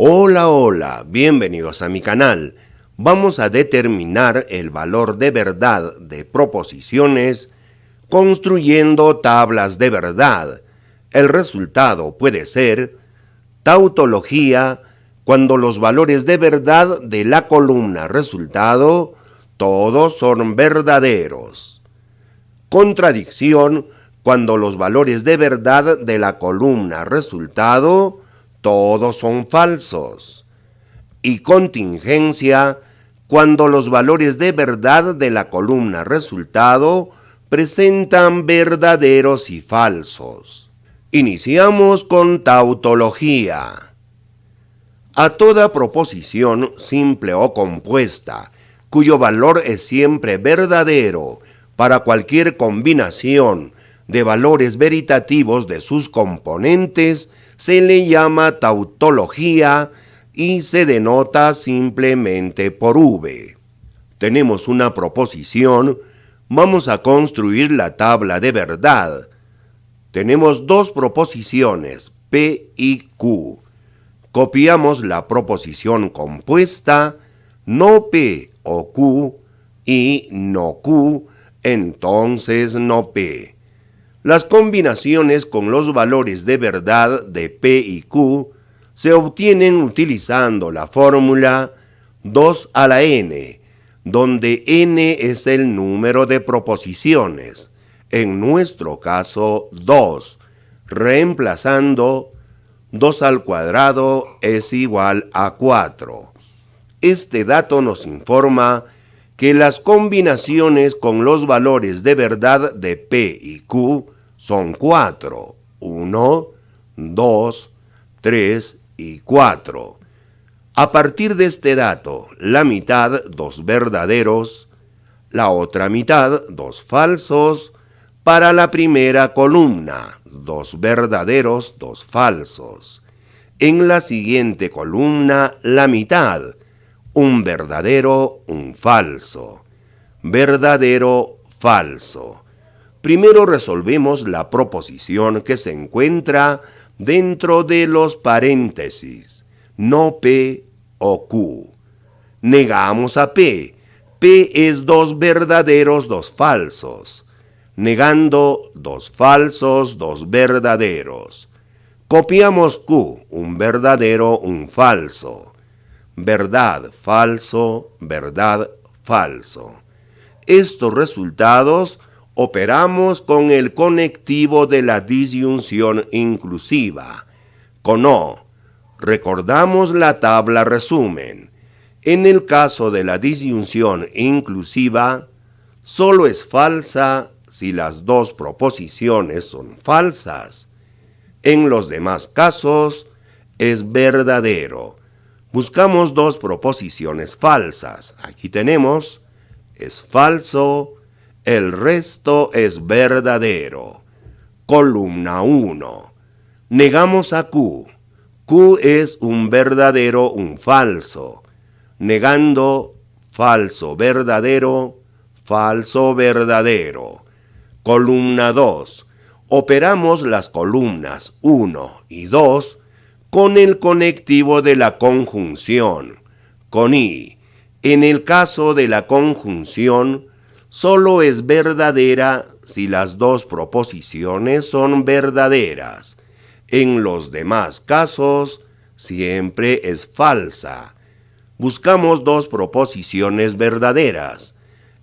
Hola, bienvenidos a mi canal. Vamos a determinar el valor de verdad de proposiciones construyendo tablas de verdad. El resultado puede ser tautología cuando los valores de verdad de la columna resultado todos son verdaderos. Contradicción cuando los valores de verdad de la columna resultado todos son falsos. Y contingencia cuando los valores de verdad de la columna resultado presentan verdaderos y falsos. Iniciamos con tautología. A toda proposición simple o compuesta, cuyo valor es siempre verdadero para cualquier combinación de valores veritativos de sus componentes, se le llama tautología y se denota simplemente por V. Tenemos una proposición, vamos a construir la tabla de verdad. Tenemos dos proposiciones, P y Q. Copiamos la proposición compuesta, no P o Q y no Q, entonces no P. Las combinaciones con los valores de verdad de P y Q se obtienen utilizando la fórmula 2 a la n, donde n es el número de proposiciones, en nuestro caso 2, reemplazando 2 al cuadrado es igual a 4. Este dato nos informa que las combinaciones con los valores de verdad de P y Q son 4, 1, 2, 3 y 4. A partir de este dato, la mitad, 2 verdaderos, la otra mitad, 2 falsos, para la primera columna, 2 verdaderos, 2 falsos. En la siguiente columna, la mitad, un verdadero, un falso. Verdadero, falso. Primero resolvemos la proposición que se encuentra dentro de los paréntesis, no P o Q. Negamos a P. P es 2 verdaderos, 2 falsos. Negando 2 falsos, 2 verdaderos. Copiamos Q, un verdadero, un falso. Verdad, falso, verdad, falso. Estos resultados operamos con el conectivo de la disyunción inclusiva, con O. Recordamos la tabla resumen. En el caso de la disyunción inclusiva, solo es falsa si las dos proposiciones son falsas. En los demás casos, es verdadero. Buscamos dos proposiciones falsas. Aquí tenemos, es falso, el resto es verdadero. Columna 1. Negamos a Q. Q es un verdadero, un falso. Negando, falso, verdadero, falso, verdadero. Columna 2. Operamos las columnas 1 y 2 con el conectivo de la conjunción, con I. En el caso de la conjunción, solo es verdadera si las dos proposiciones son verdaderas. En los demás casos, siempre es falsa. Buscamos dos proposiciones verdaderas.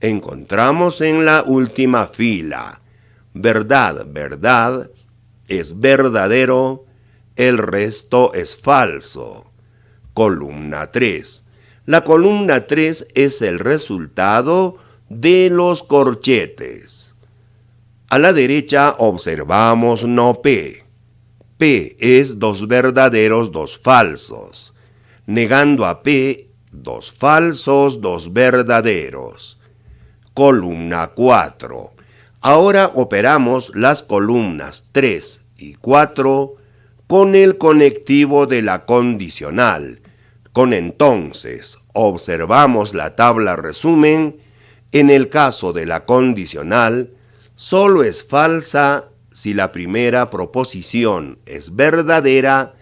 Encontramos en la última fila. Verdad, verdad, es verdadero, el resto es falso. Columna 3. La columna 3 es el resultado de los corchetes. A la derecha observamos no P. P es 2 verdaderos, 2 falsos. Negando a P, 2 falsos, 2 verdaderos. Columna 4. Ahora operamos las columnas 3 y 4 con el conectivo de la condicional. Con entonces, observamos la tabla resumen. En el caso de la condicional, solo es falsa si la primera proposición es verdadera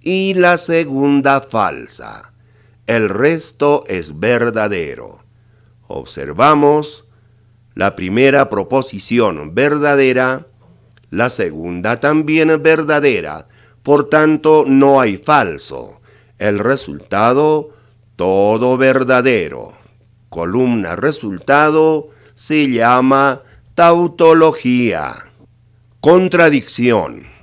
y la segunda falsa. El resto es verdadero. Observamos la primera proposición verdadera, la segunda también verdadera, por tanto no hay falso. El resultado, todo verdadero. Columna resultado se llama tautología. Contradicción.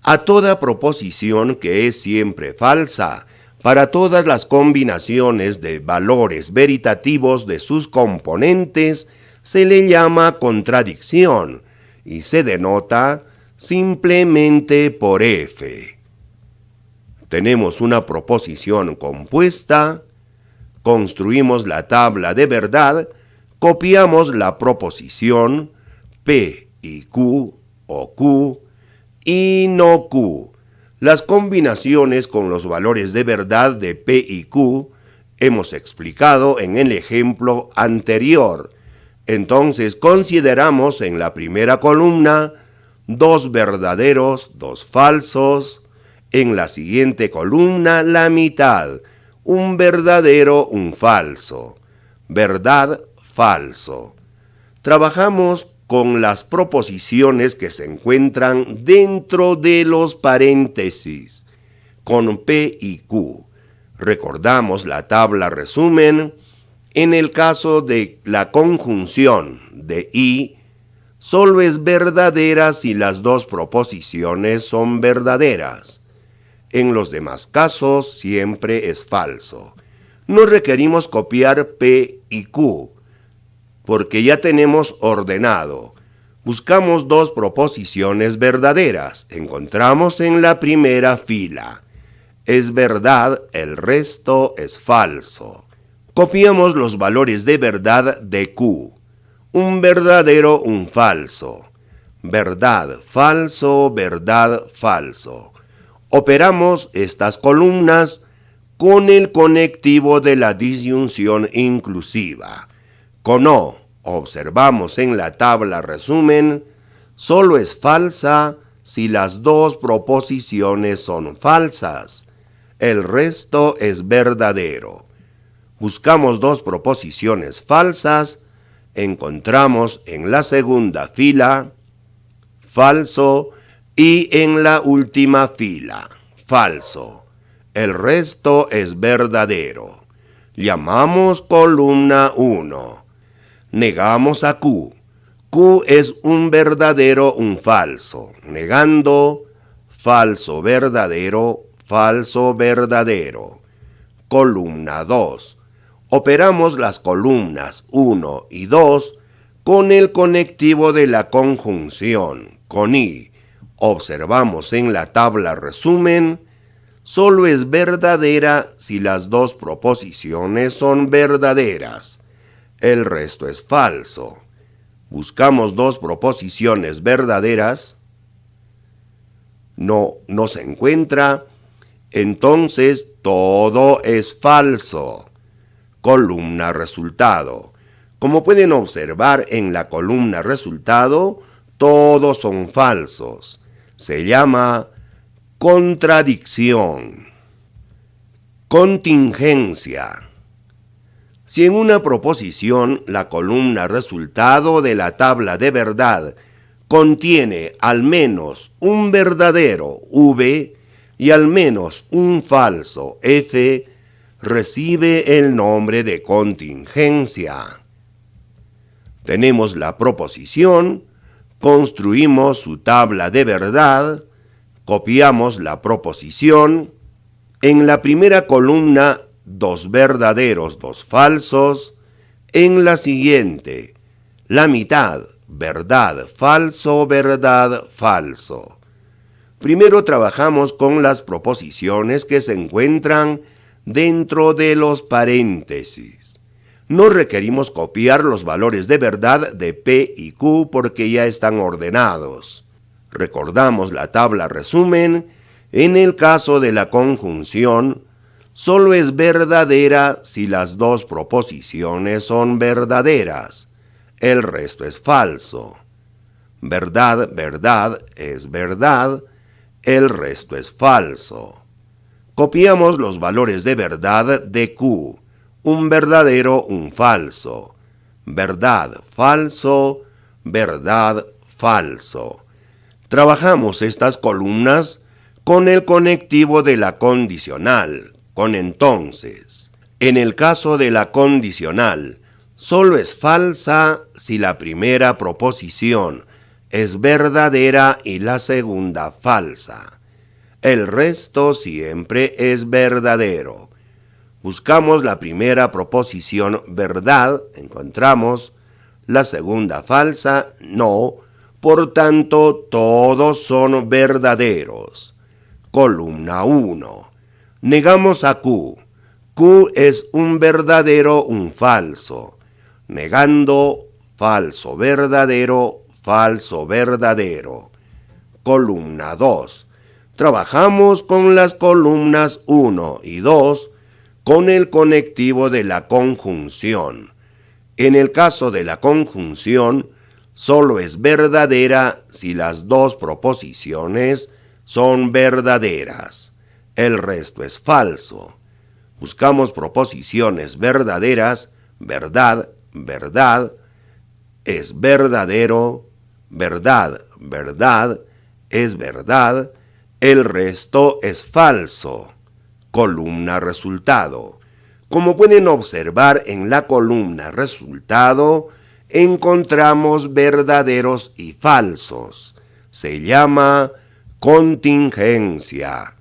A toda proposición que es siempre falsa, para todas las combinaciones de valores veritativos de sus componentes, se le llama contradicción y se denota simplemente por F. Tenemos una proposición compuesta, construimos la tabla de verdad, copiamos la proposición P y Q o Q y no Q. Las combinaciones con los valores de verdad de P y Q hemos explicado en el ejemplo anterior. Entonces consideramos en la primera columna 2 verdaderos, 2 falsos. En la siguiente columna la mitad, un verdadero, un falso. Verdad, falso. Trabajamos con las proposiciones que se encuentran dentro de los paréntesis, con P y Q. Recordamos la tabla resumen. En el caso de la conjunción de y, solo es verdadera si las dos proposiciones son verdaderas. En los demás casos siempre es falso. No requerimos copiar P y Q, porque ya tenemos ordenado. Buscamos 2 proposiciones verdaderas. Encontramos en la primera fila. Es verdad, el resto es falso. Copiamos los valores de verdad de Q. Un verdadero, un falso. Verdad, falso, verdad, falso. Operamos estas columnas con el conectivo de la disyunción inclusiva. Con O, observamos en la tabla resumen, solo es falsa si las 2 proposiciones son falsas. El resto es verdadero. Buscamos 2 proposiciones falsas, encontramos en la segunda fila, falso, y en la última fila, falso. El resto es verdadero. Llamamos columna 1. Negamos a Q. Q es un verdadero, un falso. Negando, falso, verdadero, falso, verdadero. Columna 2. Operamos las columnas 1 y 2 con el conectivo de la conjunción, con I. Observamos en la tabla resumen, solo es verdadera si las 2 proposiciones son verdaderas. El resto es falso. Buscamos 2 proposiciones verdaderas. No se encuentra. Entonces todo es falso. Columna resultado. Como pueden observar en la columna resultado, todos son falsos. Se llama contradicción. Contingencia. Si en una proposición la columna resultado de la tabla de verdad contiene al menos un verdadero V y al menos un falso F, recibe el nombre de contingencia. Tenemos la proposición, construimos su tabla de verdad, copiamos la proposición. En la primera columna, 2 verdaderos, 2 falsos. En la siguiente, la mitad, verdad, falso, verdad, falso. Primero trabajamos con las proposiciones que se encuentran dentro de los paréntesis. No requerimos copiar los valores de verdad de P y Q porque ya están ordenados. Recordamos la tabla resumen. En el caso de la conjunción, solo es verdadera si las 2 proposiciones son verdaderas. El resto es falso. Verdad, verdad es verdad. El resto es falso. Copiamos los valores de verdad de Q, un verdadero, un falso. Verdad, falso, verdad, falso. Trabajamos estas columnas con el conectivo de la condicional, con entonces. En el caso de la condicional, solo es falsa si la primera proposición es verdadera y la segunda falsa. El resto siempre es verdadero. Buscamos la primera proposición verdad, encontramos. La segunda falsa, no. Por tanto, todos son verdaderos. Columna 1. Negamos a Q. Q es un verdadero, un falso. Negando, falso, verdadero, falso, verdadero. Columna 2. Trabajamos con las columnas 1 y 2 con el conectivo de la conjunción. En el caso de la conjunción, solo es verdadera si las dos proposiciones son verdaderas. El resto es falso. Buscamos proposiciones verdaderas, verdad, verdad, es verdadero, verdad, verdad, es verdad, el resto es falso. Columna resultado. Como pueden observar en la columna resultado, encontramos verdaderos y falsos. Se llama contingencia.